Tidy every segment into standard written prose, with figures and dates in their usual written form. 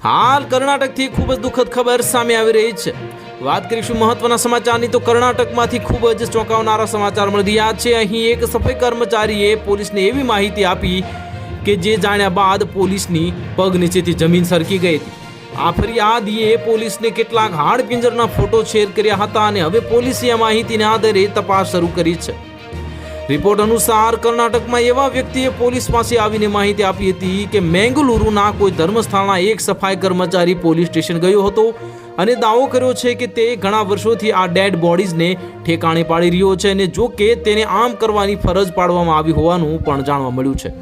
હાલ કર્ણાટકથી ખૂબ જ દુઃખદ ખબર સામે આવી રહી છે। વાત કરીશું મહત્વના સમાચારની તો કર્ણાટકમાંથી ખૂબ જ ચોંકાવનારા સમાચાર મળી રહ્યા છે। અહીં એક સફાઈ કર્મચારીએ પોલીસને એવી માહિતી આપી કે જે જાણ્યા બાદ પોલીસની પગ નીચેથી જમીન સરકી ગઈ હતી। આ ફરિયાદીએ પોલીસને કેટલાક હાડપિંજરના ફોટો શેર કર્યા હતા અને હવે પોલીસે આ માહિતીના આધારે તપાસ શરૂ કરી છે। રિપોર્ટ અનુસાર કર્ણાટકમાં એવા વ્યક્તિએ પોલીસ પાસે આવીને માહિતી આપી હતી કે મેંગલુરુના કોઈ ધર્મસ્થળના એક સફાઈ કર્મચારી પોલીસ સ્ટેશન ગયો હતો અને દાવો કર્યો છે કે તે ઘણા વર્ષોથી આ ડેડ બોડીઝને ઠેકાણે પાડી રહ્યો છે અને જો કે તેને આમ કરવાની ફરજ પાડવામાં આવી હોવાનું પણ જાણવા મળ્યું છે।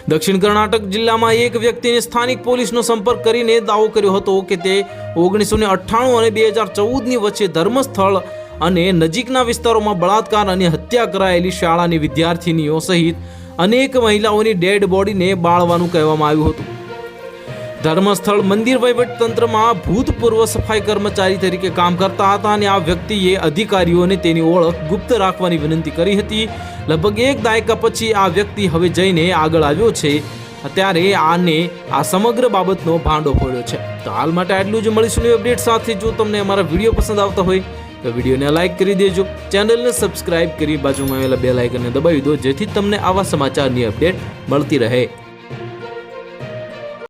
દક્ષિણ કર્ણાટક જિલ્લામાં એક વ્યક્તિને સ્થાનિક પોલીસનો સંપર્ક કરીને દાવો કર્યો હતો કે તે 1998 અને 2014ની વચ્ચે ધર્મસ્થળ અને નજીકના વિસ્તારોમાં બળાત્કાર અને હત્યા કરાયેલી શાળાની વિદ્યાર્થીનીઓ સહિત અનેક મહિલાઓની ડેડ બોડીને બાળવાનું કહેવામાં આવ્યું હતું। ધર્મસ્થળ મંદિર વહીવટતંત્રમાં ભૂતપૂર્વ સફાઈ કર્મચારી તરીકે કામ કરતા હતા અને આ વ્યક્તિએ અધિકારીઓને તેની ઓળખ ગુપ્ત રાખવાની વિનંતી કરી હતી। લગભગ એક દાયકા પછી આ વ્યક્તિ હવે જઈને આગળ આવ્યો છે ત્યારે આ સમગ્ર બાબતનો ભાંડો ફોડ્યો છે। તો હાલ માટે આટલું જ, મળીશું અપડેટ સાથે। જો તમને અમારા વિડીયો પસંદ આવતા હોય તો વિડીયોને લાઇક કરી દેજો, ચેનલને સબસ્ક્રાઇબ કરી બાજુમાં આવેલા બેલ આઇકનને દબાવી દો જેથી તમને આવા સમાચારની અપડેટ મળતી રહે।